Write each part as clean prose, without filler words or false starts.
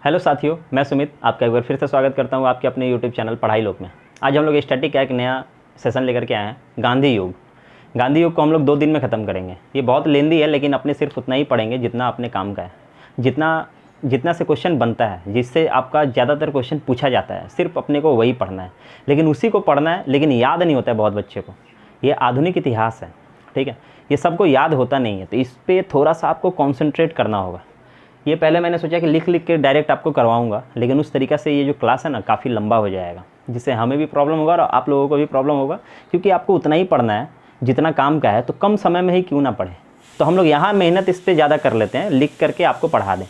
Hello साथियों, मैं सुमित आपका एक बार फिर से स्वागत करता हूं आपके अपने यूट्यूब चैनल पढ़ाई लोक में। आज हम लोग स्टैटिक का एक नया सेशन लेकर के आए हैं, गांधी युग। गांधी युग को हम लोग 2 दिन में ख़त्म करेंगे। ये बहुत लेंदी है, लेकिन अपने सिर्फ उतना ही पढ़ेंगे जितना अपने काम का है, जितना से क्वेश्चन बनता है, जिससे आपका ज़्यादातर क्वेश्चन पूछा जाता है, सिर्फ अपने को वही पढ़ना है। लेकिन उसी को पढ़ना है, लेकिन याद नहीं होता है बहुत बच्चे को। ये आधुनिक इतिहास है, ठीक है, ये सबको याद होता नहीं है, तो इस पर थोड़ा सा आपको कॉन्सेंट्रेट करना होगा। ये पहले मैंने सोचा कि लिख के डायरेक्ट आपको करवाऊंगा, लेकिन उस तरीक़ा से ये जो क्लास है ना काफ़ी लंबा हो जाएगा, जिससे हमें भी प्रॉब्लम होगा और आप लोगों को भी प्रॉब्लम होगा, क्योंकि आपको उतना ही पढ़ना है जितना काम का है, तो कम समय में ही क्यों ना पढ़ें। तो हम लोग यहाँ मेहनत इस पर ज़्यादा कर लेते हैं, लिख करके आपको पढ़ा दें।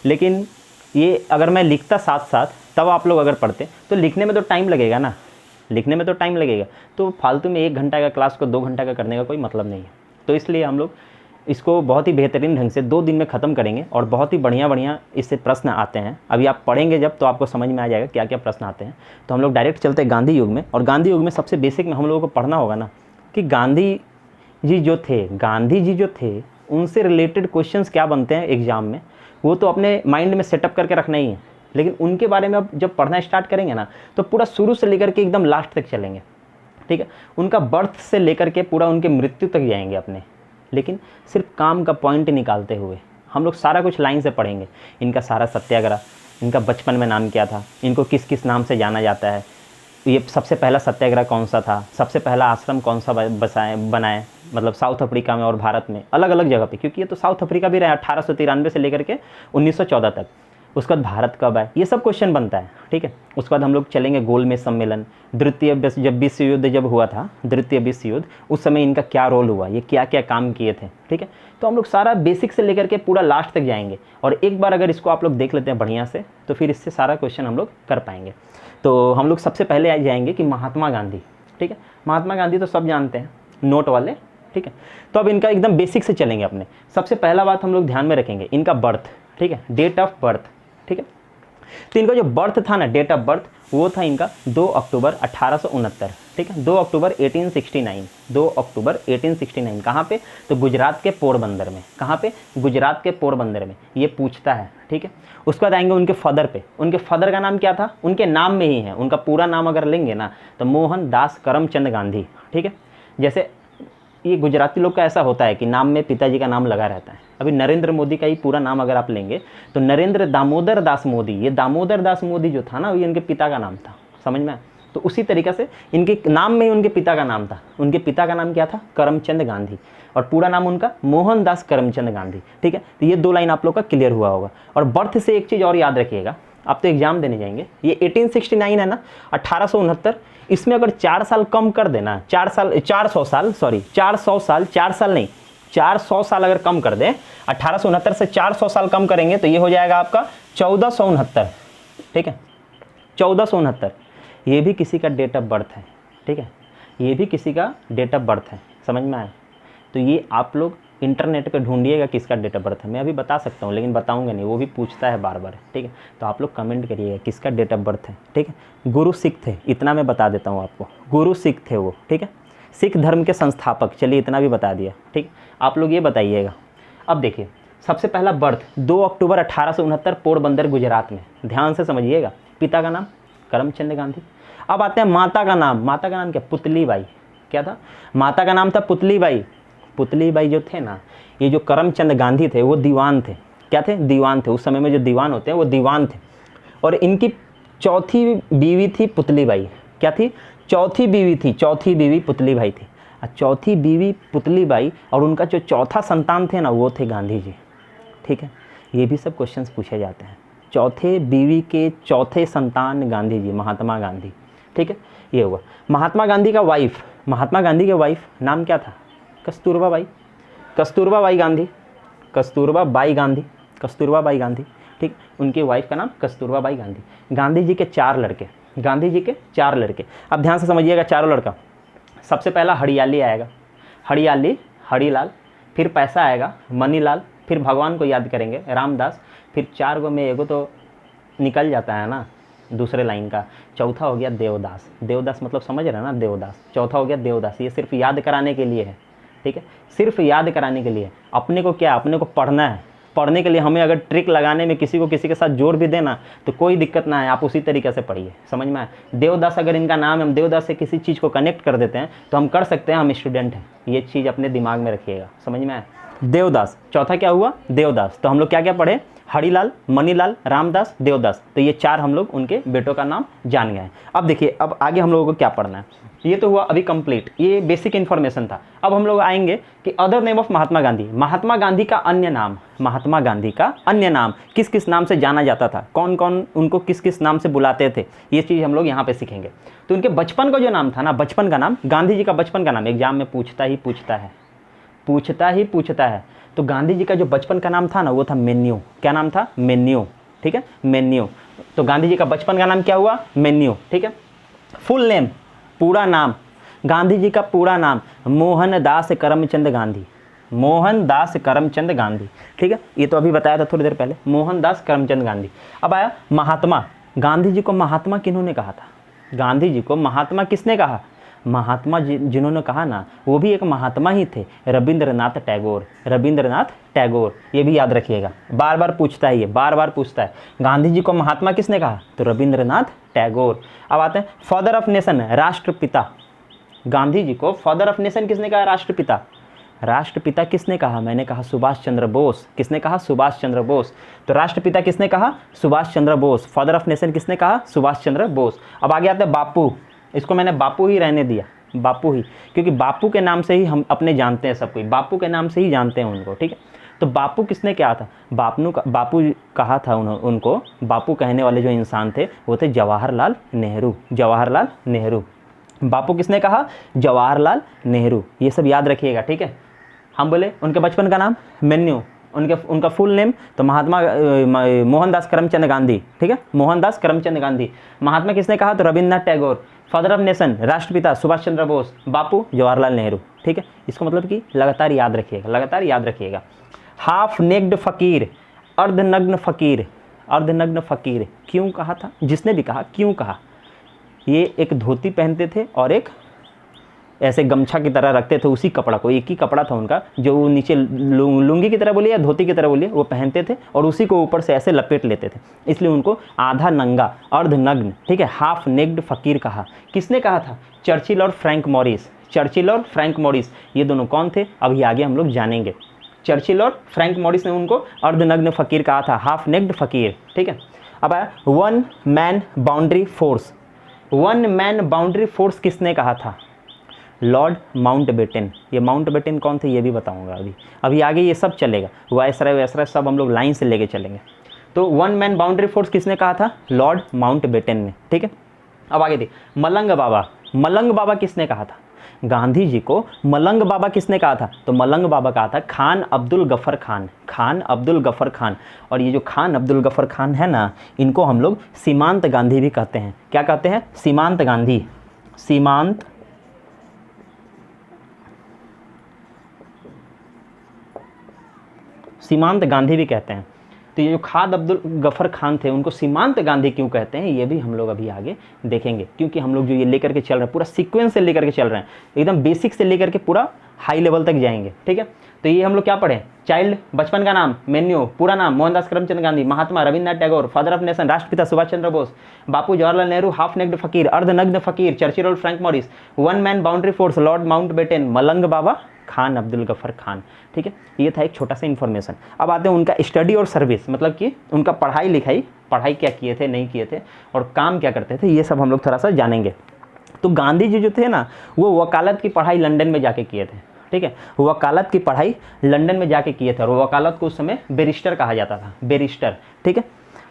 लेकिन ये अगर मैं लिखता साथ साथ तब आप लोग अगर पढ़ते, तो लिखने में तो टाइम लगेगा ना, लिखने में तो टाइम लगेगा, तो फालतू में 1 घंटा का क्लास को 2 घंटा का करने का कोई मतलब नहीं है। तो इसलिए हम लोग इसको बहुत ही बेहतरीन ढंग से 2 दिन में ख़त्म करेंगे, और बहुत ही बढ़िया इससे प्रश्न आते हैं। अभी आप पढ़ेंगे जब, तो आपको समझ में आ जाएगा क्या क्या प्रश्न आते हैं। तो हम लोग डायरेक्ट चलते हैं गांधी युग में। और गांधी युग में सबसे बेसिक में हम लोगों को पढ़ना होगा ना कि गांधी जी जो थे उनसे रिलेटेड क्वेश्चंस क्या बनते हैं एग्ज़ाम में, वो तो अपने माइंड में सेटअप करके रखना ही है। लेकिन उनके बारे में अब जब पढ़ना स्टार्ट करेंगे ना, तो पूरा शुरू से लेकर के एकदम लास्ट तक चलेंगे, ठीक है। उनका बर्थ से लेकर के पूरा उनके मृत्यु तक जाएंगे अपने, लेकिन सिर्फ काम का पॉइंट निकालते हुए हम लोग सारा कुछ लाइन से पढ़ेंगे। इनका सारा सत्याग्रह, इनका बचपन में नाम क्या था, इनको किस किस नाम से जाना जाता है, ये सबसे पहला सत्याग्रह कौन सा था, सबसे पहला आश्रम कौन सा बनाए, मतलब साउथ अफ्रीका में और भारत में, अलग अलग जगह पे, क्योंकि ये तो साउथ अफ्रीका भी रहा 1893 से लेकर के 1914 तक। उसके बाद भारत कब आए, ये सब क्वेश्चन बनता है, ठीक है। उसके बाद हम लोग चलेंगे गोलमेज सम्मेलन, जब विश्व युद्ध जब हुआ था, द्वितीय विश्व युद्ध, उस समय इनका क्या रोल हुआ, ये क्या क्या काम किए थे, ठीक है। तो हम लोग सारा बेसिक से लेकर के पूरा लास्ट तक जाएंगे, और एक बार अगर इसको आप लोग देख लेते हैं बढ़िया से, तो फिर इससे सारा क्वेश्चन हम लोग कर पाएंगे। तो हम लोग सबसे पहले आ जाएंगे कि महात्मा गांधी, ठीक है। महात्मा गांधी तो सब जानते हैं, नोट वाले, ठीक है। तो अब इनका एकदम बेसिक से चलेंगे अपने। सबसे पहला बात हम लोग ध्यान में रखेंगे इनका बर्थ, ठीक है, डेट ऑफ बर्थ, ठीक है। तो इनका जो बर्थ था ना, डेट ऑफ बर्थ, वो था इनका 2 अक्टूबर 1869, ठीक है, 2 अक्टूबर 1869, 2 अक्टूबर 1869। कहाँ पे? तो गुजरात के पोरबंदर में। कहाँ पे? गुजरात के पोरबंदर में। ये पूछता है, ठीक है। उसके बाद आएंगे उनके फादर पे। उनके फादर का नाम क्या था? उनके नाम में ही है, उनका पूरा नाम अगर लेंगे ना, तो मोहन दास करमचंद गांधी, ठीक है। जैसे ये गुजराती लोग का ऐसा होता है कि नाम में पिताजी का नाम लगा रहता है। अभी नरेंद्र मोदी का ही पूरा नाम अगर आप लेंगे, तो नरेंद्र दामोदर दास मोदी, ये दामोदर दास मोदी जो था ना, ये उनके पिता का नाम था, समझ में आया? तो उसी तरीक़े से इनके नाम में ही उनके पिता का नाम था। उनके पिता का नाम क्या था? करमचंद गांधी, और पूरा नाम उनका मोहनदास करमचंद गांधी, ठीक है। तो ये 2 लाइन आप लोग का क्लियर हुआ होगा। और बर्थ से एक चीज़ और याद रखिएगा, आप तो एग्जाम देने जाएंगे, ये 1869 है ना, 1869, इसमें अगर 4 साल कम कर देना, 400 साल अगर कम कर दें, 1869 से 400 साल कम करेंगे, तो ये हो जाएगा आपका 1469, ठीक है, 1469। ये भी किसी का डेट ऑफ बर्थ है, ठीक है, ये भी किसी का डेट ऑफ बर्थ है, समझ में आया? तो ये आप लोग इंटरनेट पे ढूंढिएगा किसका डेट ऑफ बर्थ है। मैं अभी बता सकता हूँ, लेकिन बताऊंगा नहीं, वो भी पूछता है बार बार, ठीक है। तो आप लोग कमेंट करिएगा किसका डेट ऑफ बर्थ है, ठीक है। गुरु सिख थे, इतना मैं बता देता हूँ आपको, गुरु सिख थे वो, ठीक है, सिख धर्म के संस्थापक। चलिए इतना भी बता दिया, ठीक। आप लोग ये बताइएगा। अब देखिए, सबसे पहला बर्थ 2 अक्टूबर 1869, पोरबंदर गुजरात में। ध्यान से समझिएगा। पिता का नाम करमचंद गांधी। अब आते हैं माता का नाम। माता का नाम क्या? पुतली बाई। क्या था? माता का नाम था पुतली बाई। पुतली बाई जो थे ना, ये जो करमचंद गांधी थे, वो दीवान थे। क्या थे? दीवान थे। उस समय में जो दीवान होते हैं वो दीवान थे। और इनकी चौथी बीवी थी पुतली बाई। क्या थी? चौथी बीवी थी, चौथी बीवी पुतली बाई थी। चौथी बीवी पुतली बाई, और उनका जो चौथा संतान थे ना, वो थे गांधी जी, ठीक है। ये भी सब क्वेश्चंस पूछे जाते हैं। चौथे बीवी के चौथे संतान गांधी जी, महात्मा गांधी, ठीक है। ये हुआ महात्मा गांधी का वाइफ। महात्मा गांधी के वाइफ नाम क्या था? Kasturba by. Kasturba by Gandhi, Kasturba by Gandhi, Kasturba by Gandhi, ठीक। उनकी वाइफ का नाम कस्तूरबा बाई गांधी। गांधी जी के 4 लड़के, गांधी जी के 4 लड़के। अब ध्यान से समझिएगा, चारों लड़का। सबसे पहला हरियाली आएगा, हरियाली, हरीलाल। फिर पैसा आएगा, मनीलाल। फिर भगवान को याद करेंगे, रामदास। फिर 4 गो में एगो तो निकल जाता है ना दूसरे लाइन का। चौथा हो गया देवदास। देवदास मतलब समझ रहे हैं ना, देवदास। चौथा हो गया देवदास। ये सिर्फ याद कराने के लिए है, ठीक है, सिर्फ याद कराने के लिए। अपने को क्या, अपने को पढ़ना है, पढ़ने के लिए हमें अगर ट्रिक लगाने में किसी को किसी के साथ जोड़ भी देना तो कोई दिक्कत ना है, आप उसी तरीके से पढ़िए, समझ में आए। देवदास अगर इनका नाम है, हम देवदास से किसी चीज़ को कनेक्ट कर देते हैं तो हम कर सकते हैं, हम स्टूडेंट हैं, ये चीज़ अपने दिमाग में रखिएगा, समझ में आए। देवदास, चौथा क्या हुआ, देवदास। तो हम लोग क्या क्या पढ़े, हरिलाल, मणिलाल, रामदास, देवदास। तो ये 4 हम लोग उनके बेटों का नाम जान गए हैं। अब देखिए, अब आगे हम लोगों को क्या पढ़ना है, ये तो हुआ अभी कंप्लीट, ये बेसिक इन्फॉर्मेशन था। अब हम लोग आएंगे कि other name of Mahatma Gandhi, Mahatma Gandhi का अन्य नाम, महात्मा गांधी का अन्य नाम किस किस नाम से जाना जाता था, कौन कौन उनको किस किस नाम से बुलाते थे, ये चीज़ हम लोग यहाँ पे सीखेंगे। तो उनके बचपन का जो नाम था ना, बचपन का नाम, गांधी जी का बचपन का नाम एग्जाम में पूछता ही पूछता है। तो गांधी जी का जो बचपन का नाम था ना, वो था मेन्यू। क्या नाम था, मेन्यू, ठीक है, मेन्यू। तो गांधी जी का बचपन का नाम क्या हुआ, मेन्यू, ठीक है। फुल नेम, पूरा नाम, गांधी जी का पूरा नाम मोहनदास करमचंद गांधी, मोहनदास करमचंद गांधी, ठीक है। ये तो अभी बताया था थोड़ी देर पहले, मोहनदास करमचंद गांधी। अब आया महात्मा, गांधी जी को महात्मा किन्होंने कहा था, गांधी जी को महात्मा किसने कहा, महात्मा जिन्होंने कहा ना, वो भी एक महात्मा ही थे, रविंद्रनाथ टैगोर, रविंद्रनाथ टैगोर। ये भी याद रखिएगा, बार बार पूछता है, ये बार बार पूछता है, गांधी जी को महात्मा किसने कहा, तो रविंद्रनाथ टैगोर। अब आते हैं फादर ऑफ नेशन, राष्ट्रपिता, गांधी जी को फादर ऑफ नेशन किसने कहा, राष्ट्रपिता। राष्ट्रपिता किसने कहा, मैंने कहा सुभाष चंद्र बोस। किसने कहा, सुभाष चंद्र बोस। तो राष्ट्रपिता किसने कहा, Subhash Chandra Bose. Father of nation किसने कहा, सुभाष चंद्र बोस। अब आगे आते हैं बापू, इसको मैंने बापू ही रहने दिया, बापू ही, क्योंकि बापू के नाम से ही हम अपने जानते हैं, सब कोई बापू के नाम से ही जानते हैं उनको, ठीक है। तो बापू किसने क्या था, बापू कहा था उनको, बापू कहने वाले जो इंसान थे वो थे जवाहरलाल नेहरू, जवाहरलाल नेहरू। बापू किसने कहा, जवाहरलाल नेहरू। ये सब याद रखिएगा, ठीक है। हम बोले उनके बचपन का नाम मेन्यू, उनका फुल नेम तो महात्मा मोहनदास करमचंद गांधी, ठीक है, मोहनदास करमचंद गांधी। महात्मा किसने कहा, तो Rabindranath Tagore. Father of nation, राष्ट्रपिता सुभाष चंद्र बोस। बापू जवाहरलाल नेहरू, ठीक है। इसको मतलब कि लगातार याद रखिएगा, लगातार याद रखिएगा। हाफ नेक्ड फ़कीर, अर्धनग्न फ़कीर, अर्धनग्न फ़कीर क्यों कहा था, जिसने भी कहा क्यों कहा। ये एक धोती पहनते थे और एक ऐसे गमछा की तरह रखते थे उसी कपड़ा को, एक ही कपड़ा था उनका, जो वो नीचे लुंगी की तरह बोलिए या धोती की तरह बोलिए, वो पहनते थे और उसी को ऊपर से ऐसे लपेट लेते थे, इसलिए उनको आधा नंगा, अर्धनग्न, ठीक है, हाफ नेक्ड फ़कीर कहा। किसने कहा था, चर्चिल और फ्रैंक मॉरिस। चर्चिल और फ्रैंक मॉरिस ये दोनों कौन थे, अभी आगे हम लोग जानेंगे। चर्चिल और फ्रैंक मॉरिस ने उनको अर्धनग्न फ़कीर कहा था, हाफ नेक्ड फ़कीर, ठीक है। अब आया one man boundary force. One man boundary force किसने कहा था, लॉर्ड माउंटबेटन। ये माउंटबेटन कौन थे ये भी बताऊंगा अभी आगे, ये सब चलेगा, वायसराय वैसराय सब हम लोग लाइन से लेके चलेंगे। तो वन मैन बाउंड्री फोर्स किसने कहा था, लॉर्ड माउंटबेटन ने, ठीक है। अब आगे देखिए मलंग बाबा। मलंग बाबा किसने कहा था, गांधी जी को मलंग बाबा किसने कहा था, तो मलंग बाबा कहा था खान अब्दुल गफर खान, खान अब्दुल गफर खान। और ये जो खान अब्दुल गफर खान है ना, इनको हम लोग सीमांत गांधी भी कहते हैं। क्या कहते हैं, सीमांत गांधी, सीमांत गांधी भी कहते हैं। तो ये जो खान अब्दुल गफर खान थे उनको सीमांत गांधी क्यों कहते हैं, ये भी हम लोग अभी आगे देखेंगे, क्योंकि हम लोग जो ये लेकर के चल रहे हैं पूरा सीक्वेंस से लेकर के चल रहे हैं, एकदम बेसिक से लेकर के पूरा हाई लेवल तक जाएंगे, ठीक है। तो ये हम लोग क्या पढ़े, चाइल्ड, बचपन का नाम मेन्यू, पूरा नाम Mohandas Karamchand Gandhi, Mahatma Rabindranath Tagore, father of nation राष्ट्रपिता Subhash Chandra Bose, Bapu Jawaharlal Nehru, half naked fakir, अर्धनग्न फकीर चर्चिल और Frank Morris, one man boundary force lord Mountbatten, Malang Baba, Khan Abdul Ghaffar Khan, ठीक है। ये था एक छोटा सा इन्फॉर्मेशन। अब आते हैं उनका स्टडी और सर्विस, मतलब कि उनका पढ़ाई लिखाई, पढ़ाई क्या किए थे नहीं किए थे और काम क्या करते थे, ये सब हम लोग थोड़ा सा जानेंगे। तो गांधी जी जो थे ना, वो वकालत की पढ़ाई लंदन में जाके किए थे, ठीक है, वकालत की पढ़ाई लंदन में जाके किए थे और वकालत को उस समय बैरिस्टर कहा जाता था, बैरिस्टर, ठीक है।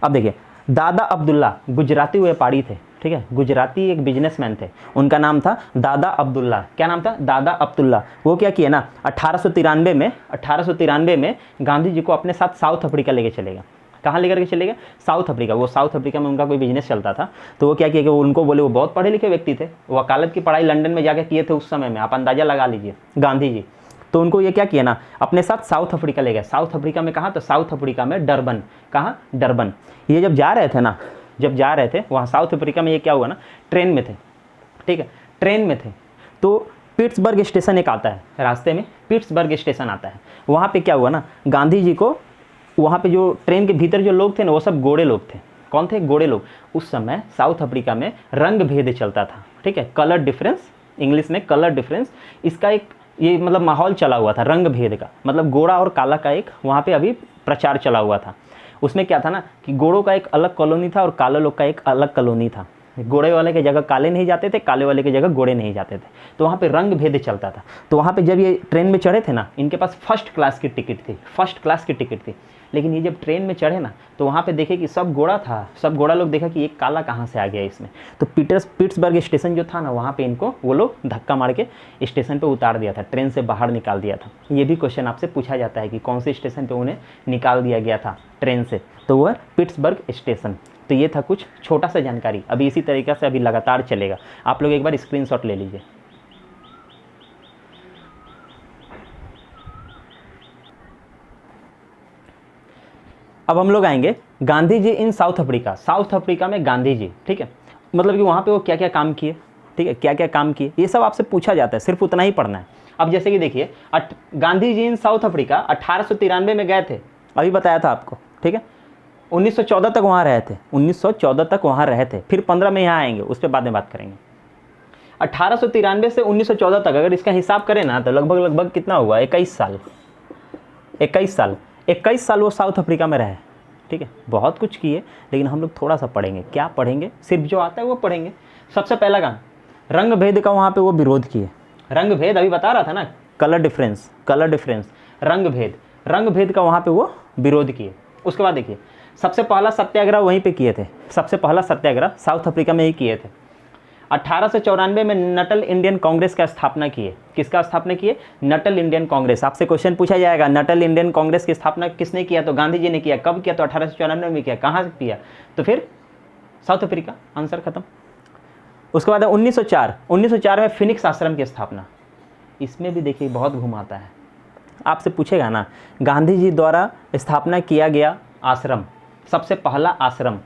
अब देखिए दादा अब्दुल्ला गुजराती व्यापारी थे, ठीक है, गुजराती एक बिजनेसमैन थे, उनका नाम था दादा अब्दुल्ला। क्या नाम था, दादा अब्दुल्ला। वो क्या किए ना, 1893 में गांधी जी को अपने साथ साउथ अफ्रीका लेके चलेगा। कहाँ लेकर के चलेगा, साउथ अफ्रीका। वो साउथ अफ्रीका में उनका कोई बिजनेस चलता था, तो वो क्या किया कि उनको बोले, वो बहुत पढ़े लिखे व्यक्ति थे, वकालत की पढ़ाई लंदन में जाके किए थे उस समय में, आप अंदाजा लगा लीजिए गांधी जी। तो उनको ये क्या किया ना, अपने साथ साउथ अफ्रीका ले गए। साउथ अफ्रीका में कहाँ, तो साउथ अफ्रीका में डरबन। कहाँ, डरबन। ये जब जा रहे थे ना, जब जा रहे थे वहाँ साउथ अफ्रीका में, ये क्या हुआ ना, ट्रेन में थे, ठीक है, ट्रेन में थे, तो पिट्सबर्ग स्टेशन एक आता है रास्ते में, पिट्सबर्ग स्टेशन आता है। वहाँ पे क्या हुआ ना, गांधी जी को वहाँ पे जो ट्रेन के भीतर जो लोग थे ना वो सब गोरे लोग थे। कौन थे? गोरे लोग। उस समय साउथ अफ्रीका में रंग भेद चलता था, ठीक है, कलर डिफरेंस, इंग्लिश में कलर डिफरेंस। इसका एक ये मतलब माहौल चला हुआ था रंग भेद का, मतलब गोरा और काला का एक वहाँ पे अभी प्रचार चला हुआ था। उसमें क्या था ना कि गोरों का एक अलग कॉलोनी था और काले लोग का एक अलग कॉलोनी था। गोरे वाले की जगह काले नहीं जाते थे, काले वाले की जगह गोरे नहीं जाते थे, तो वहाँ पे रंग भेद चलता था। तो वहाँ पे जब ये ट्रेन में चढ़े थे ना, इनके पास फर्स्ट क्लास की टिकट थी, फर्स्ट क्लास की टिकट थी। लेकिन ये जब ट्रेन में चढ़े ना तो वहाँ पे देखे कि सब गोरा था, सब गोरा लोग देखा कि एक काला कहाँ से आ गया इसमें। तो पिट्सबर्ग स्टेशन जो था ना वहाँ पे इनको वो लोग धक्का मार के स्टेशन पे उतार दिया था, ट्रेन से बाहर निकाल दिया था। ये भी क्वेश्चन आपसे पूछा जाता है कि कौन से स्टेशन पे उन्हें निकाल दिया गया था ट्रेन से, तो वो है पिट्सबर्ग स्टेशन। तो ये था कुछ छोटा सा जानकारी। अभी इसी तरीके से अभी लगातार चलेगा, आप लोग एक बार स्क्रीनशॉट ले लीजिए। अब हम लोग आएंगे गांधी जी इन साउथ अफ्रीका। साउथ अफ्रीका में गांधी जी, ठीक है, मतलब कि वहाँ पे वो क्या क्या काम किए, ठीक है, क्या क्या काम किए, ये सब आपसे पूछा जाता है, सिर्फ उतना ही पढ़ना है। अब जैसे कि देखिए गांधी जी इन साउथ अफ्रीका 1893 में गए थे, अभी बताया था आपको, ठीक है। 1914 तक वहाँ रहे थे, 1914 तक वहाँ रहे थे, फिर 15 में यहाँ आएंगे, उस पर बाद में बात करेंगे। 1893 से 1914 तक अगर इसका हिसाब करें ना तो लगभग कितना हुआ, 21 साल, 21 साल वो साउथ अफ्रीका में रहे, ठीक है। बहुत कुछ किए, लेकिन हम लोग थोड़ा सा पढ़ेंगे। क्या पढ़ेंगे? सिर्फ जो आता है वो पढ़ेंगे। सबसे पहला काम, रंग भेद का वहाँ पे वो विरोध किए। रंग भेद अभी बता रहा था ना, कलर डिफरेंस, रंग भेद का वहाँ पे वो विरोध किए। उसके बाद देखिए सबसे पहला सत्याग्रह वहीं पे किए थे, सबसे पहला सत्याग्रह साउथ अफ्रीका में ही किए थे। 1894 में नटल इंडियन कांग्रेस का स्थापना किए। किसका स्थापना किए? Nuttall Indian Congress. आपसे क्वेश्चन पूछा जाएगा नटल इंडियन कांग्रेस की स्थापना किसने किया? तो गांधी जी ने किया। कब किया? तो 1894 में किया। कहाँ से किया? तो फिर साउथ अफ्रीका, आंसर खत्म। उसके बाद 1904 में फिनिक्स आश्रम की स्थापना। इसमें भी देखिए बहुत घुमाता है, आपसे पूछेगा ना गांधी जी द्वारा स्थापना किया गया आश्रम, सबसे पहला आश्रम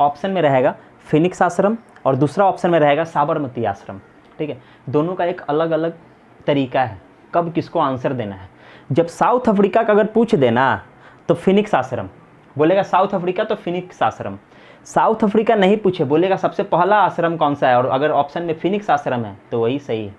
ऑप्शन में रहेगा फिनिक्स आश्रम और दूसरा ऑप्शन में रहेगा साबरमती आश्रम, ठीक है। दोनों का एक अलग अलग तरीका है कब किसको आंसर देना है। जब साउथ अफ्रीका का अगर पूछ देना तो फिनिक्स आश्रम बोलेगा, साउथ अफ्रीका तो फिनिक्स आश्रम। साउथ अफ्रीका नहीं पूछे, बोलेगा सबसे पहला आश्रम कौन सा है, और अगर ऑप्शन में फिनिक्स आश्रम है तो वही सही है।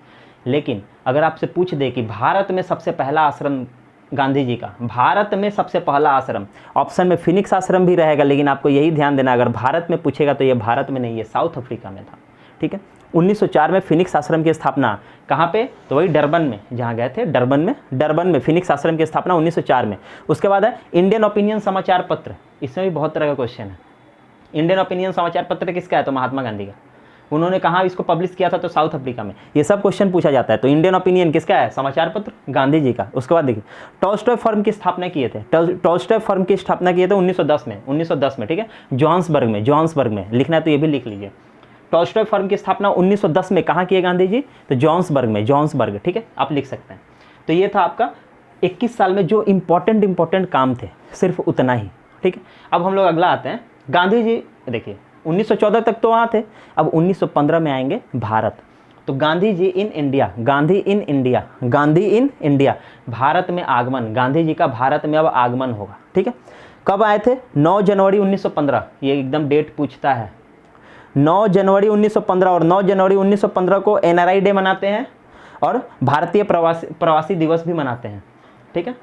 लेकिन अगर आपसे पूछ दे कि भारत में सबसे पहला आश्रम गांधी जी का, भारत में सबसे पहला आश्रम, ऑप्शन में फिनिक्स आश्रम भी रहेगा, लेकिन आपको यही ध्यान देना अगर भारत में पूछेगा तो ये भारत में नहीं, ये साउथ अफ्रीका में था, ठीक है। 1904 में फिनिक्स आश्रम की स्थापना कहाँ पे? तो वही डरबन में, जहाँ गए थे डरबन में फिनिक्स आश्रम की स्थापना 1904 में। उसके बाद है इंडियन ओपिनियन समाचार पत्र। इसमें भी बहुत तरह का क्वेश्चन है। इंडियन ओपिनियन समाचार पत्र किसका है? तो महात्मा गांधी का। उन्होंने कहाँ इसको पब्लिश किया था? तो साउथ अफ्रीका में। ये सब क्वेश्चन पूछा जाता है। तो इंडियन ओपिनियन किसका है? समाचार पत्र गांधी जी का। उसके बाद देखिए टॉल्स्टॉय फर्म की स्थापना किए थे। टॉल्स्टॉय फर्म की स्थापना किए थे 1910 में, ठीक है, जोहान्सबर्ग में लिखना है तो ये भी लिख लीजिए। टॉल्स्टॉय फर्म की स्थापना 1910 में कहाँ किए गांधी जी? तो जोहान्सबर्ग, ठीक है, आप लिख सकते हैं। तो ये था आपका 21 साल में जो इंपॉर्टेंट काम थे, सिर्फ उतना ही, ठीक है। अब हम लोग अगला आते हैं। गांधी जी देखिए 1914 तक तो वहाँ थे, अब 1915 में आएंगे भारत। तो गांधी इन इंडिया, भारत में आगमन, गांधी जी का भारत में अब आगमन होगा, ठीक है। कब आए थे? 9 जनवरी 1915, ये एकदम डेट पूछता है। 9 जनवरी 1915 और 9 जनवरी 1915 को NRI डे मनाते हैं और भारतीय प्रवासी दिवस भी मनाते हैं, ठीक है।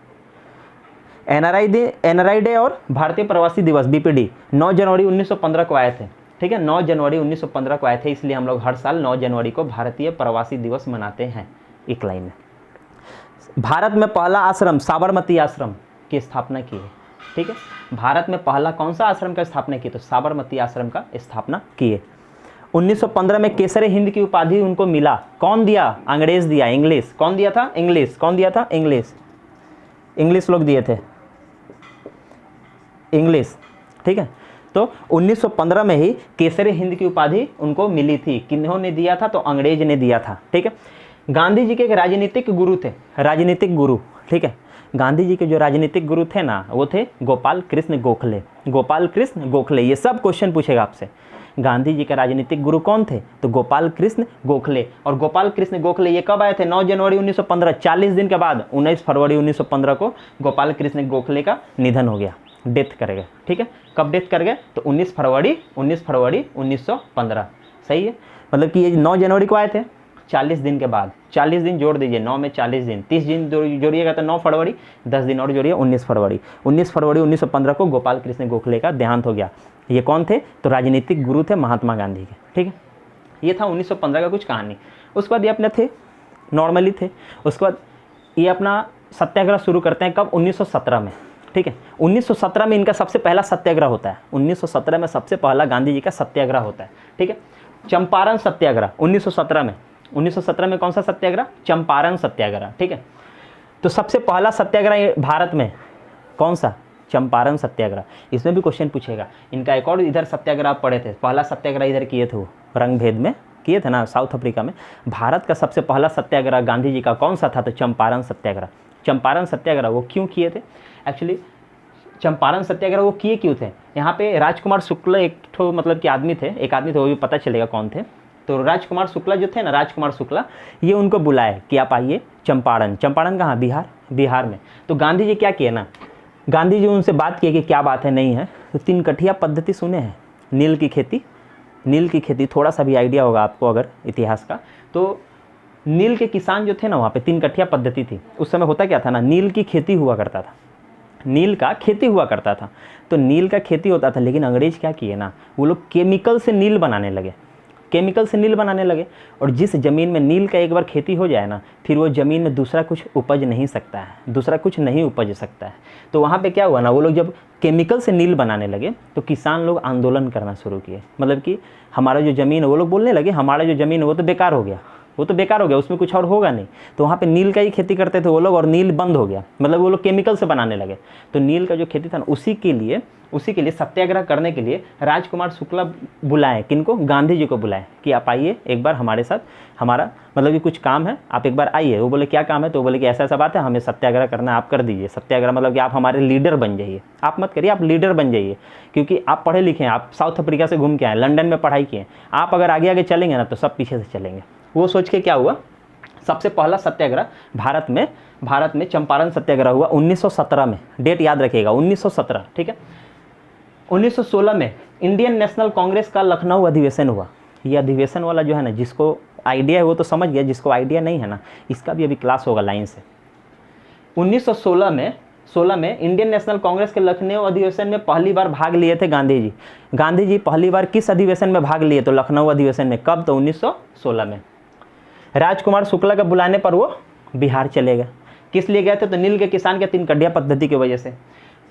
NRI डे और भारतीय प्रवासी दिवस BPD 9 जनवरी 1915 को आए थे, ठीक है। 9 जनवरी 1915 को आए थे, इसलिए हम लोग हर साल 9 जनवरी को भारतीय प्रवासी दिवस मनाते हैं। एक लाइन में भारत में पहला आश्रम साबरमती आश्रम की स्थापना की है, ठीक है। भारत में पहला कौन सा आश्रम का स्थापना की? तो साबरमती आश्रम का स्थापना किए। 1915 में केसरे हिंद की उपाधि उनको मिला। कौन दिया? अंग्रेज दिया, इंग्लिश। कौन दिया था? इंग्लिश लोग दिए थे, इंग्लिश, ठीक है। तो 1915 में ही केसरे हिंद की उपाधि उनको मिली थी। किन्होंने दिया था? तो अंग्रेज ने दिया था, ठीक है। गांधी जी के एक राजनीतिक गुरु थे, ठीक है। गांधी जी के जो राजनीतिक गुरु थे ना वो थे गोपाल कृष्ण गोखले। ये सब क्वेश्चन पूछेगा आपसे। गांधी जी के राजनीतिक गुरु कौन थे? तो गोपाल कृष्ण गोखले। और गोपाल कृष्ण गोखले ये कब आए थे? 9 जनवरी 1915, 40 दिन के बाद 19 फरवरी 1915 को गोपाल कृष्ण गोखले का निधन हो गया, डेथ कर गए। ठीक है, कब डेथ कर गए? तो 19 फरवरी 1915। सही है, मतलब कि ये 9 जनवरी को आए थे, 40 दिन के बाद, 40 दिन जोड़ दीजिए, 9 में 40 दिन, 30 दिन जोड़िएगा तो 9 फरवरी, 10 दिन और जोड़िए 19 फरवरी। 19 फरवरी 1915 को गोपाल कृष्ण गोखले का देहांत हो गया। ये कौन थे? तो राजनीतिक गुरु थे महात्मा गांधी के। ठीक है, ये था 1915 का कुछ कहानी। उसके बाद ये अपने थे, नॉर्मली थे। उसके बाद ये अपना सत्याग्रह शुरू करते हैं कब? 1917 में। ठीक है, 1917 में इनका सबसे पहला सत्याग्रह होता है। 1917 में सबसे पहला गांधी जी का सत्याग्रह होता है। ठीक है, चंपारण सत्याग्रह 1917 में। 1917 में कौन सा सत्याग्रह? चंपारण सत्याग्रह। ठीक है, तो सबसे पहला सत्याग्रह भारत में कौन सा? चंपारण सत्याग्रह। इसमें भी क्वेश्चन पूछेगा। इनका एक और इधर सत्याग्रह आप पढ़े थे, पहला सत्याग्रह इधर किए थे, वो रंग भेद में किए थे ना, साउथ अफ्रीका में। भारत का सबसे पहला सत्याग्रह गांधी जी का कौन सा था? तो चंपारण सत्याग्रह। चंपारण सत्याग्रह वो क्यों किए थे? एक्चुअली चंपारण सत्याग्रह वो किए क्यों थे? यहाँ पे राजकुमार शुक्ल एक ठो मतलब कि आदमी थे, एक आदमी थे, वो भी पता चलेगा कौन थे। तो राजकुमार शुक्ला जो थे ना, राजकुमार शुक्ला, ये उनको बुलाए कि आप आइए चंपारण। चंपारण कहाँ? बिहार, बिहार में। तो गांधी जी क्या किए ना, गांधी जी उनसे बात किए कि क्या बात है, नहीं है तो 3 कठिया पद्धति सुने हैं, नील की खेती। नील की खेती थोड़ा सा भी आइडिया होगा आपको अगर इतिहास का, तो नील के किसान जो थे ना, वहाँ पे 3 कठिया पद्धति थी। उस समय होता क्या था ना, नील की खेती हुआ करता था, नील का खेती हुआ करता था। तो नील का खेती होता था, लेकिन अंग्रेज क्या किए ना, वो लोग केमिकल से नील बनाने लगे, केमिकल से नील बनाने लगे। और जिस ज़मीन में नील का एक बार खेती हो जाए ना, फिर वो ज़मीन में दूसरा कुछ उपज नहीं सकता है, दूसरा कुछ नहीं उपज सकता है। तो वहाँ पे क्या हुआ ना, वो लोग जब केमिकल से नील बनाने लगे तो किसान लोग आंदोलन करना शुरू किए। मतलब कि हमारा जो ज़मीन है, वो लोग बोलने लगे हमारा जो ज़मीन है वो तो बेकार हो गया, वो तो बेकार हो गया, उसमें कुछ और होगा नहीं। तो वहाँ पे नील का ही खेती करते थे वो लोग, और नील बंद हो गया, मतलब वो लोग केमिकल से बनाने लगे। तो नील का जो खेती था ना, उसी के लिए सत्याग्रह करने के लिए राजकुमार शुक्ला बुलाए, किनको? गांधी जी को बुलाए कि आप आइए एक बार हमारे साथ, हमारा मतलब कि कुछ काम है, आप एक बार आइए। वो बोले क्या काम है? तो वो बोले कि ऐसा ऐसा बात है, हमें सत्याग्रह करना है, आप कर दीजिए सत्याग्रह, मतलब कि आप हमारे लीडर बन जाइए, आप मत करिए, आप लीडर बन जाइए, क्योंकि आप पढ़े लिखे हैं, आप साउथ अफ्रीका से घूम के आए, लंदन में पढ़ाई किए, आप अगर आगे आगे चलेंगे ना तो सब पीछे से चलेंगे। वो सोच के क्या हुआ, सबसे पहला सत्याग्रह भारत में चंपारण सत्याग्रह हुआ 1917 में। डेट याद रखिएगा, 1917। ठीक है, 1916 में इंडियन नेशनल कांग्रेस का लखनऊ अधिवेशन हुआ। ये अधिवेशन वाला जो है ना, जिसको आइडिया है वो तो समझ गया, जिसको आइडिया नहीं है ना, इसका भी अभी क्लास होगा लाइन से। 1916 में इंडियन नेशनल कांग्रेस के लखनऊ अधिवेशन में पहली बार भाग लिए थे गांधी जी। गांधी जी पहली बार किस अधिवेशन में भाग लिए? तो लखनऊ अधिवेशन में। कब? तो 1916 में। राजकुमार शुक्ला के बुलाने पर वो बिहार चले गए। किस लिए गए थे? तो नील के किसान के 3 कठिया पद्धति की वजह से।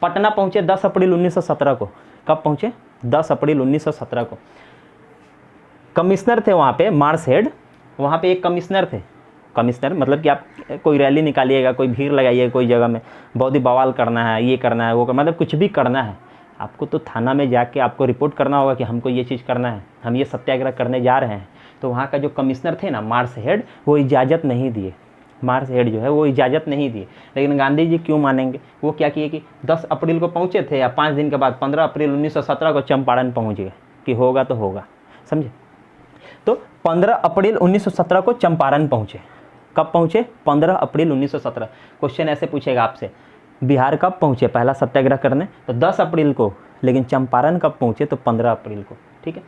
पटना पहुंचे 10 अप्रैल 1917 को। कब पहुंचे? 10 अप्रैल 1917 को। कमिश्नर थे वहाँ पे, मार्शहेड, वहाँ पे एक कमिश्नर थे। कमिश्नर मतलब कि आप कोई रैली निकालिएगा, कोई भीड़ लगाइएगा कोई जगह में, बहुत ही बवाल करना है, ये करना है, वो मतलब कुछ भी करना है आपको, तो थाना में जाके आपको रिपोर्ट करना होगा कि हमको ये चीज़ करना है, हम ये सत्याग्रह करने जा रहे हैं। तो वहाँ का जो कमिश्नर थे ना, मार्शहेड, वो इजाज़त नहीं दिए। मार्शहेड जो है वो इजाज़त नहीं दिए। लेकिन गांधी जी क्यों मानेंगे? वो क्या किए कि 10 अप्रैल को पहुँचे थे, या 5 दिन के बाद 15 अप्रैल 1917 को चंपारण पहुँच गए कि होगा तो होगा, समझे। तो 15 अप्रैल 1917 को चंपारण पहुँचे। कब पहुँचे? 15 अप्रैल 1917। क्वेश्चन ऐसे पूछेगा आपसे, बिहार कब पहुँचे पहला सत्याग्रह करने? तो 10 अप्रैल को। लेकिन चंपारण कब पहुँचे? तो 15 अप्रैल को। ठीक है,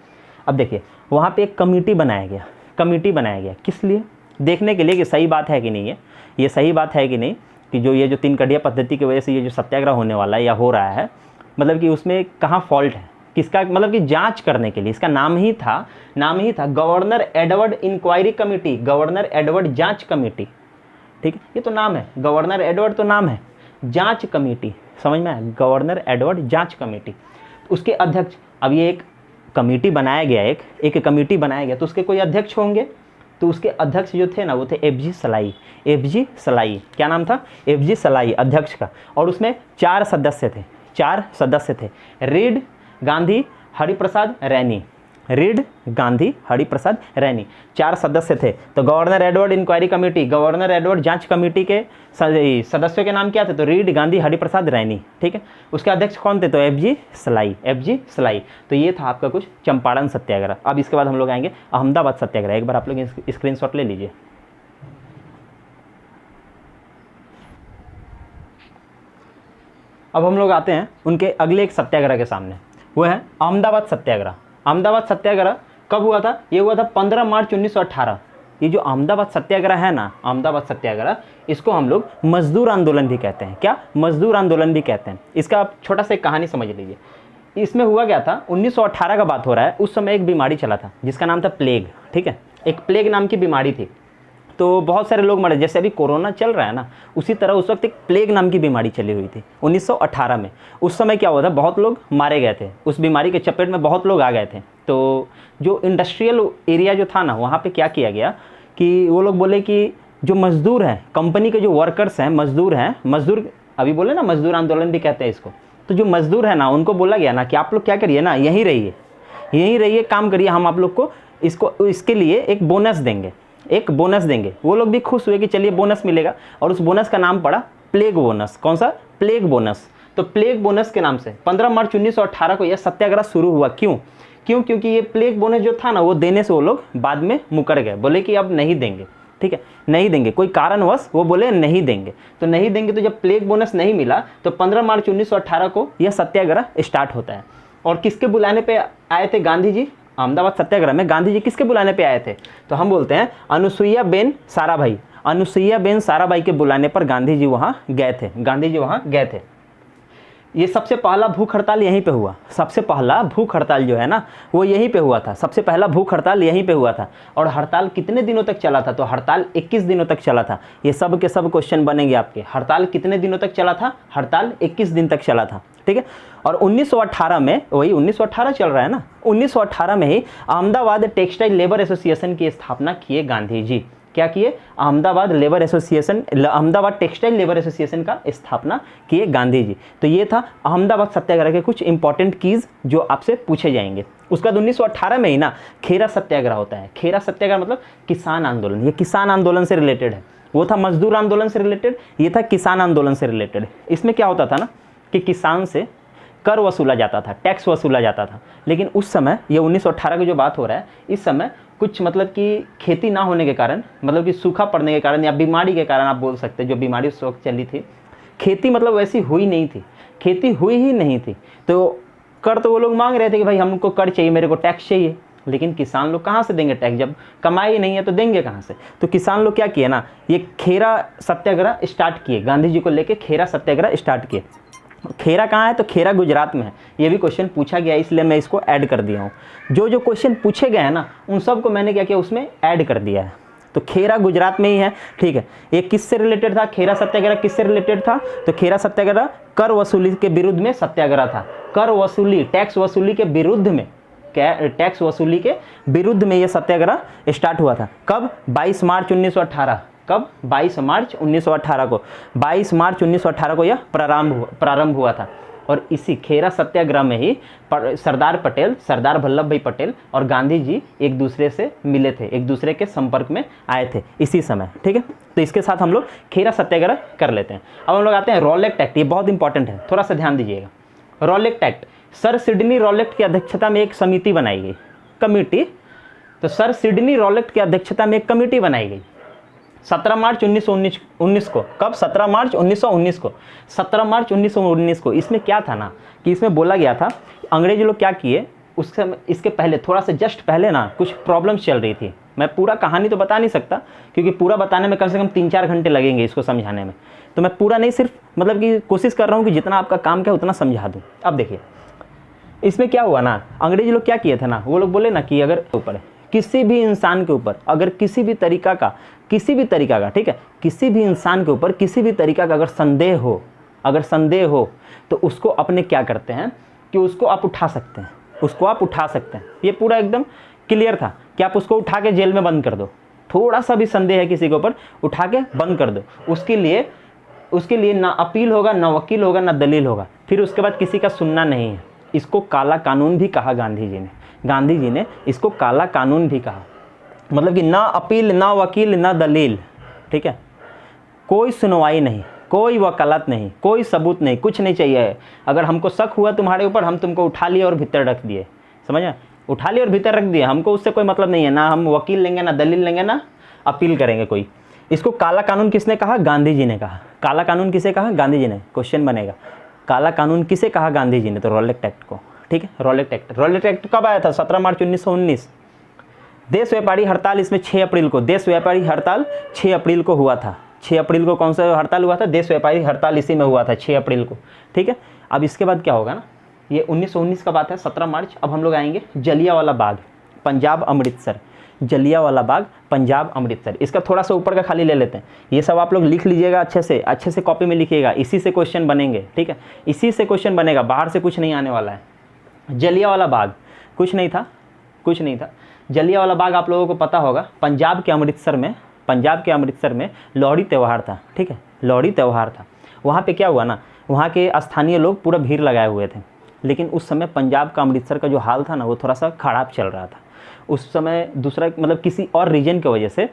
अब देखिए वहाँ पे एक कमेटी बनाया गया। किस लिए? देखने के लिए कि सही बात है कि नहीं है, ये सही बात है कि नहीं, कि जो ये जो 3 कठिया पद्धति की वजह से ये जो सत्याग्रह होने वाला है या हो रहा है, मतलब कि उसमें कहाँ फॉल्ट है, किसका, मतलब कि जांच करने के लिए। इसका नाम ही था governor Edward inquiry committee, governor Edward जांच कमेटी। ठीक है, ये तो नाम है, गवर्नर एडवर्ड तो नाम है, जांच कमेटी, समझ में आया, गवर्नर एडवर्ड जांच कमेटी। उसके अध्यक्ष, अब ये एक कमेटी बनाया गया, एक कमेटी बनाया गया, तो उसके कोई अध्यक्ष होंगे। तो उसके अध्यक्ष जो थे ना, वो थे एफजी सलाई। क्या नाम था? एफजी सलाई अध्यक्ष का। और उसमें 4 सदस्य थे। Reid, Gandhi, Hariprasad, Reid, Gandhi, Hariprasad, Rainey, 4 सदस्य थे। तो governor Edward inquiry committee, governor Edward जांच कमेटी के सदस्यों के नाम क्या थे? तो रीड, गांधी, हरिप्रसाद, रैनी, ठीक है। उसके अध्यक्ष कौन थे? तो एफजी सलाई। तो ये था आपका कुछ चंपारण सत्याग्रह। अब इसके बाद हम लोग आएंगे अहमदाबाद सत्याग्रह। एक बार आप लोग स्क्रीनशॉट ले लीजिए। अब हम लोग आते हैं उनके अगले एक सत्याग्रह के सामने, वो है अहमदाबाद सत्याग्रह। अहमदाबाद सत्याग्रह कब हुआ था? ये हुआ था 15 मार्च 1918। ये जो अहमदाबाद सत्याग्रह है ना, अहमदाबाद सत्याग्रह, इसको हम लोग मजदूर आंदोलन भी कहते हैं। क्या? मजदूर आंदोलन भी कहते हैं। इसका आप छोटा सा एक कहानी समझ लीजिए। इसमें हुआ क्या था? 1918 का बात हो रहा है। उस समय एक बीमारी चला था जिसका नाम था प्लेग, ठीक है। एक प्लेग नाम की बीमारी थी, तो बहुत सारे लोग मरे। जैसे अभी कोरोना चल रहा है ना, उसी तरह उस वक्त एक प्लेग नाम की बीमारी चली हुई थी 1918 में। उस समय क्या हुआ था? बहुत लोग मारे गए थे, उस बीमारी के चपेट में बहुत लोग आ गए थे। तो जो इंडस्ट्रियल एरिया जो था ना, वहाँ पे क्या किया गया कि वो लोग बोले कि जो मजदूर हैं, कंपनी के जो वर्कर्स हैं, मजदूर अभी बोले ना, मजदूर आंदोलन भी कहते हैं इसको। तो जो मजदूर है ना, उनको बोला गया ना कि आप लोग क्या करिए ना, यहीं रहिए, काम करिए, हम आप लोग को इसके लिए एक बोनस देंगे। वो लोग भी खुश हुए कि चलिए बोनस मिलेगा, और उस बोनस का नाम पड़ा प्लेग बोनस। कौन सा? Plague bonus. तो प्लेग बोनस के नाम से 15 मार्च 1918 को यह सत्याग्रह शुरू हुआ। क्यों? क्योंकि ये प्लेग बोनस जो था ना, वो देने से वो लोग बाद में मुकर गए, बोले कि अब नहीं देंगे, ठीक है, नहीं देंगे, कोई कारणवश वो बोले नहीं देंगे। तो नहीं देंगे, तो जब प्लेग बोनस नहीं मिला तो 15 मार्च 1918 को यह सत्याग्रह स्टार्ट होता है। और किसके बुलाने पे आए थे गांधी जी? अहमदाबाद सत्याग्रह में गांधी जी किसके बुलाने पे आए थे? तो हम बोलते हैं अनुसुईया बेन साराभाई के बुलाने पर गांधी जी वहाँ गए थे। ये सबसे पहला भूख हड़ताल यहीं पे हुआ। सबसे पहला भूख हड़ताल जो है ना, वो यहीं पे हुआ था। सबसे पहला भूख हड़ताल यहीं पे हुआ था। और हड़ताल कितने दिनों तक चला था? तो हड़ताल 21 दिनों तक चला था। ये सब के सब क्वेश्चन बनेंगे आपके। हड़ताल कितने दिनों तक चला था? हड़ताल 21 दिन तक चला था, ठीक है। और 1918 में, वही 1918 चल रहा है ना, 1918 में ही अहमदाबाद टेक्सटाइल लेबर एसोसिएशन की स्थापना किए गांधी जी। क्या किए? अहमदाबाद टेक्सटाइल लेबर एसोसिएशन का स्थापना किए गांधी जी। तो ये था अहमदाबाद सत्याग्रह के कुछ इंपॉर्टेंट कीज जो आपसे पूछे जाएंगे। उसके बाद 1918 में ही ना खेरा सत्याग्रह होता है। खेरा सत्याग्रह मतलब किसान आंदोलन। ये किसान आंदोलन से रिलेटेड है। वो था मजदूर आंदोलन से रिलेटेड, ये था किसान आंदोलन से रिलेटेड। इसमें क्या होता था ना कि किसान से कर वसूला जाता था, टैक्स वसूला जाता था। लेकिन उस समय, ये 1918 की जो बात हो रहा है, इस समय कुछ मतलब कि खेती ना होने के कारण, मतलब कि सूखा पड़ने के कारण या बीमारी के कारण आप बोल सकते हैं, जो बीमारी उस वक्त चली थी, खेती मतलब वैसी हुई नहीं थी, खेती हुई ही नहीं थी। तो कर तो वो लोग मांग रहे थे कि भाई हमको कर चाहिए, मेरे को टैक्स चाहिए। लेकिन किसान लोग कहाँ से देंगे टैक्स? जब कमाई नहीं है तो देंगे कहाँ से? तो किसान लोग क्या किए ना, ये खेरा सत्याग्रह स्टार्ट किए। गांधी जी को लेके खेरा सत्याग्रह स्टार्ट किए। खेरा कहाँ है? तो खेरा गुजरात में है। ये भी क्वेश्चन पूछा गया, इसलिए मैं इसको ऐड कर दिया हूँ। जो क्वेश्चन पूछे गए हैं ना, उन सब को मैंने क्या किया, उसमें ऐड कर दिया है। तो खेरा गुजरात में ही है, ठीक है। ये किससे रिलेटेड था? खेरा सत्याग्रह किससे रिलेटेड था? तो खेरा सत्याग्रह कर वसूली के विरुद्ध में सत्याग्रह था। कर वसूली, टैक्स वसूली के विरुद्ध में, टैक्स वसूली के विरुद्ध में यह सत्याग्रह स्टार्ट हुआ था। कब? 22 मार्च 1918। कब? 22 मार्च 1918 को। 22 मार्च 1918 को यह प्रारंभ हुआ था। और इसी खेरा सत्याग्रह में ही सरदार वल्लभ भाई पटेल और गांधी जी एक दूसरे से मिले थे, एक दूसरे के संपर्क में आए थे इसी समय, ठीक है। तो इसके साथ हम लोग खेरा सत्याग्रह कर लेते हैं। अब हम लोग आते हैं रॉलेक्ट एक्ट। ये बहुत इंपॉर्टेंट है, थोड़ा सा ध्यान दीजिएगा। रॉलेक्ट एक्ट, सर सिडनी रॉलेक्ट की अध्यक्षता में एक समिति बनाई गई, कमेटी। तो सर सिडनी रॉलेक्ट की अध्यक्षता में एक कमेटी बनाई गई 17 मार्च 1919 को। कब? 17 मार्च 1919 को। 17 मार्च 1919 को। इसमें क्या था ना कि इसमें बोला गया था, अंग्रेजी लोग क्या किए उस समय, इसके पहले थोड़ा सा जस्ट पहले ना कुछ प्रॉब्लम्स चल रही थी। मैं पूरा कहानी तो बता नहीं सकता, क्योंकि पूरा बताने में कम से कम 3-4 घंटे लगेंगे इसको समझाने में। तो मैं पूरा नहीं, सिर्फ मतलब कि कोशिश कर रहा हूँ कि जितना आपका काम क्या उतना समझा दूँ। अब देखिए इसमें क्या हुआ ना, अंग्रेजी लोग क्या किए थे ना, वो लोग बोले ना कि अगर ऊपर किसी भी इंसान के ऊपर अगर किसी भी तरीका का, ठीक है, किसी भी इंसान के ऊपर किसी भी तरीका का अगर संदेह हो तो उसको अपने क्या करते हैं कि उसको आप उठा सकते हैं। ये पूरा एकदम क्लियर था कि आप उसको उठा के जेल में बंद कर दो। थोड़ा सा भी संदेह है किसी के ऊपर, उठा के बंद कर दो। उसके लिए ना अपील होगा, ना वकील होगा, ना दलील होगा। फिर उसके बाद किसी का सुनना नहीं है। इसको काला कानून भी कहा गांधी जी ने। गांधी जी ने इसको काला कानून भी कहा। मतलब कि ना अपील, ना वकील, ना दलील, ठीक है, कोई सुनवाई नहीं, कोई वकालत नहीं, कोई सबूत नहीं, कुछ नहीं चाहिए। अगर हमको शक हुआ तुम्हारे ऊपर, हम तुमको उठा लिए और भीतर रख दिए, समझे, उठा लिए और भीतर रख दिए, हमको उससे कोई मतलब नहीं है, ना हम वकील लेंगे, ना दलील लेंगे, ना अपील करेंगे कोई। इसको काला कानून किसने कहा? गांधी जी ने कहा। काला कानून किसे कहा? गांधी जी ने। क्वेश्चन बनेगा, काला कानून किसे कहा? गांधी जी ने। तो रॉलेट एक्ट को, ठीक है, रॉलेट एक्ट। रॉलेट एक्ट कब आया था? 17 मार्च 1919। देश व्यापारी हड़ताल इसमें 6 अप्रैल को, देश व्यापारी हड़ताल 6 अप्रैल को हुआ था। 6 अप्रैल को कौन सा हड़ताल हुआ था? देश व्यापारी हड़ताल इसी में हुआ था 6 अप्रैल को, ठीक है। अब इसके बाद क्या होगा ना, ये 1919 का बात है, 17 मार्च। अब हम लोग आएंगे जलियांवाला बाग, पंजाब अमृतसर। जलियांवाला बाग, पंजाब अमृतसर। इसका थोड़ा सा ऊपर का खाली ले लेते हैं। ये सब आप लोग लिख लीजिएगा अच्छे से कॉपी में लिखिएगा, इसी से क्वेश्चन बनेंगे, ठीक है, इसी से क्वेश्चन बनेगा, बाहर से कुछ नहीं आने वाला है। जलियांवाला बाग कुछ नहीं था, कुछ नहीं था। जलियांवाला बाग आप लोगों को पता होगा, पंजाब के अमृतसर में लोहड़ी त्यौहार था, ठीक है, लोहड़ी त्यौहार था। वहाँ पे क्या हुआ ना, वहाँ के स्थानीय लोग पूरा भीड़ लगाए हुए थे, लेकिन उस समय पंजाब का अमृतसर का जो हाल था ना, वो थोड़ा सा ख़राब चल रहा था उस समय। दूसरा मतलब किसी और रीजन की वजह से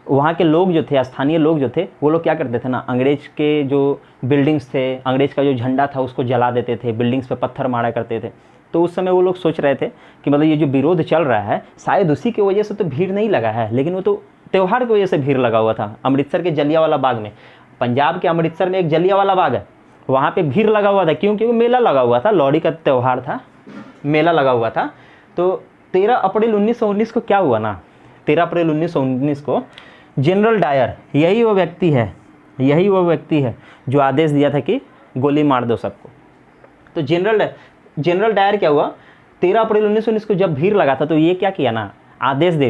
वहाँ के लोग जो थे, स्थानीय लोग जो थे, वो लोग क्या करते थे ना, अंग्रेज़ के जो बिल्डिंग्स थे, अंग्रेज़ का जो झंडा था उसको जला देते थे, बिल्डिंग्स पे पत्थर मारा करते थे। तो उस समय वो लोग सोच रहे थे कि मतलब ये जो विरोध चल रहा है शायद उसी की वजह से तो भीड़ नहीं लगा है, लेकिन वो तो त्यौहार की वजह से भीड़ लगा हुआ था। अमृतसर के जलियांवाला बाग में, पंजाब के अमृतसर में एक जलियांवाला बाग है, वहाँ पे भीड़ लगा हुआ था। क्यों? क्योंकि मेला लगा हुआ था, लोहड़ी का त्यौहार था, मेला लगा हुआ था। तो 13 अप्रैल 1919 को क्या हुआ ना, 13 अप्रैल 1919 को जनरल डायर, यही वो व्यक्ति है जो आदेश दिया था कि गोली मार दो सबको। तो जनरल डायर क्या हुआ, 13 अप्रैल 1919 को जब भीड़ लगा था तो ये क्या किया ना, आदेश दे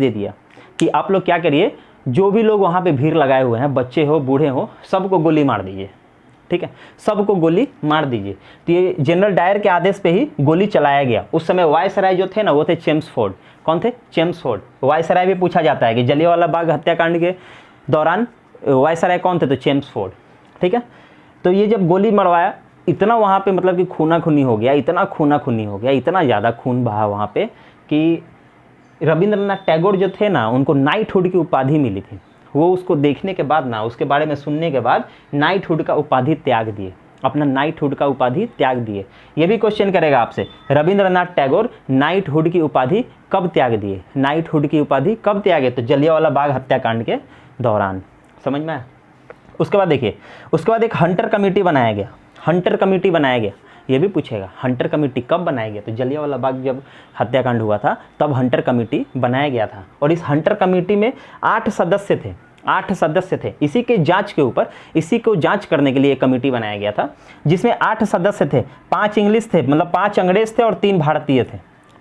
दिया कि आप लोग क्या करिए, जो भी लोग वहाँ पे भीड़ लगाए हुए हैं, बच्चे हो बूढ़े हो, सबको गोली मार दीजिए, ठीक है, सबको गोली मार दीजिए। तो ये जनरल डायर के आदेश पे ही गोली चलाया गया। उस समय वायसराय जो थे ना, वो थे चेम्सफोर्ड। कौन थे? चेम्सफोर्ड। वायसराय भी पूछा जाता है कि जलियांवाला बाग हत्याकांड के दौरान वायसराय कौन थे? तो चेम्सफोर्ड, ठीक है। तो ये जब गोली मरवाया, इतना वहाँ पे मतलब कि खूनाखूनी हो गया, इतना ज़्यादा खून बहा वहाँ पे कि रविंद्रनाथ टैगोर जो थे ना, उनको नाइटहुड की उपाधि मिली थी। वो उसको देखने के बाद ना, उसके बारे में सुनने के बाद नाइटहुड का उपाधि त्याग दिए, अपना नाइटहुड का उपाधि त्याग दिए। ये भी क्वेश्चन करेगा आपसे, रविंद्रनाथ टैगोर नाइटहुड की उपाधि कब त्याग दिए? नाइटहुड की उपाधि कब त्यागे? तो जलियांवाला बाग हत्याकांड के दौरान। समझ में आया? उसके बाद देखिए, उसके बाद एक हंटर कमेटी बनाया गया। ये भी पूछेगा, हंटर कमेटी कब बनाया गया? तो जलियांवाला बाग जब हत्याकांड हुआ था तब हंटर कमेटी बनाया गया था। और इस हंटर कमेटी में 8 सदस्य थे। इसी को जांच करने के लिए एक कमेटी बनाया गया था, जिसमें 8 सदस्य थे। 5 इंग्लिश थे, मतलब 5 अंग्रेज थे और 3 भारतीय थे।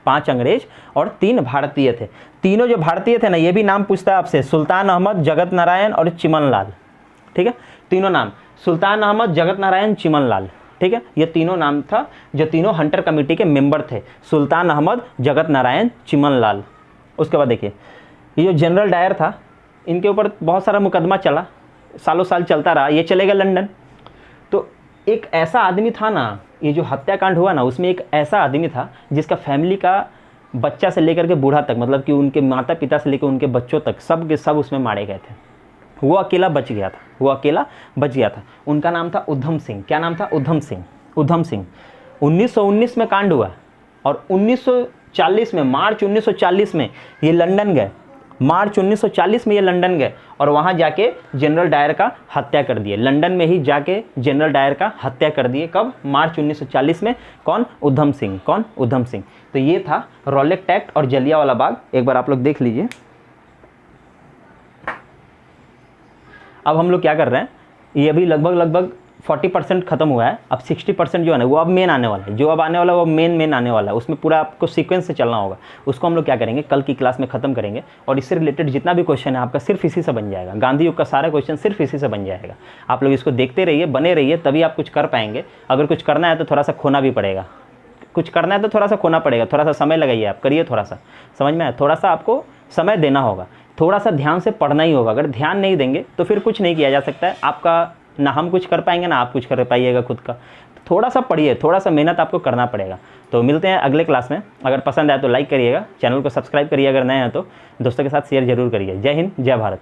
5 अंग्रेज और 3 भारतीय थे। तीनों जो भारतीय थे ना, ये भी नाम पूछता है आपसे, सुल्तान अहमद, जगत नारायण और चिमन लाल, ठीक है। तीनों नाम, सुल्तान अहमद, जगत नारायण, चिमन लाल, ठीक है। ये तीनों नाम था जो तीनों हंटर कमेटी के मेंबर थे, सुल्तान अहमद, जगत नारायण, चिमन लाल। उसके बाद देखिए, ये जो जनरल डायर था, इनके ऊपर बहुत सारा मुकदमा चला, सालों साल चलता रहा। ये चले गए लंदन। तो एक ऐसा आदमी था ना, ये जो हत्याकांड हुआ ना, उसमें एक ऐसा आदमी था जिसका फैमिली का बच्चा से लेकर के बूढ़ा तक, मतलब कि उनके माता पिता से लेकर उनके बच्चों तक, सब के सब उसमें मारे गए थे। वो अकेला बच गया था। उनका नाम था उधम सिंह। क्या नाम था? उधम सिंह। 1919 में कांड हुआ और 1940 में, मार्च 1940 में ये लंदन गए और वहाँ जाके जनरल डायर का हत्या कर दिए। लंदन में ही जाके जनरल डायर का हत्या कर दिए। कब? मार्च 1940 में। कौन? उधम सिंह। तो ये था रॉलेट एक्ट और जलियांवाला बाग। एक बार आप लोग देख लीजिए। अब हम लोग क्या कर रहे हैं, ये अभी लगभग 40% खत्म हुआ है। अब 60% जो है ना, वो अब मेन आने वाला है। जो अब आने वाला है वो मेन आने वाला है। उसमें पूरा आपको सीक्वेंस से चलना होगा। उसको हम लोग क्या करेंगे, कल की क्लास में खत्म करेंगे। और इससे रिलेटेड जितना भी क्वेश्चन है आपका सिर्फ इसी से बन जाएगा। गांधी युग का सारा क्वेश्चन सिर्फ इसी से बन जाएगा। आप लोग इसको देखते रहिए, बने रहिए, तभी आप कुछ कर पाएंगे। अगर कुछ करना है तो थोड़ा सा खोना भी पड़ेगा, थोड़ा सा समय लगाइए, आप करिए थोड़ा सा। समझ में आया? थोड़ा सा आपको समय देना होगा, थोड़ा सा ध्यान से पढ़ना ही होगा। अगर ध्यान नहीं देंगे तो फिर कुछ नहीं किया जा सकता है। आपका ना हम कुछ कर पाएंगे ना आप कुछ कर पाइएगा खुद का। तो थोड़ा सा पढ़िए, थोड़ा सा मेहनत आपको करना पड़ेगा। तो मिलते हैं अगले क्लास में। अगर पसंद आए तो लाइक करिएगा, चैनल को सब्सक्राइब करिए, अगर नए हैं तो दोस्तों के साथ शेयर जरूर करिए। जय हिंद, जय भारत।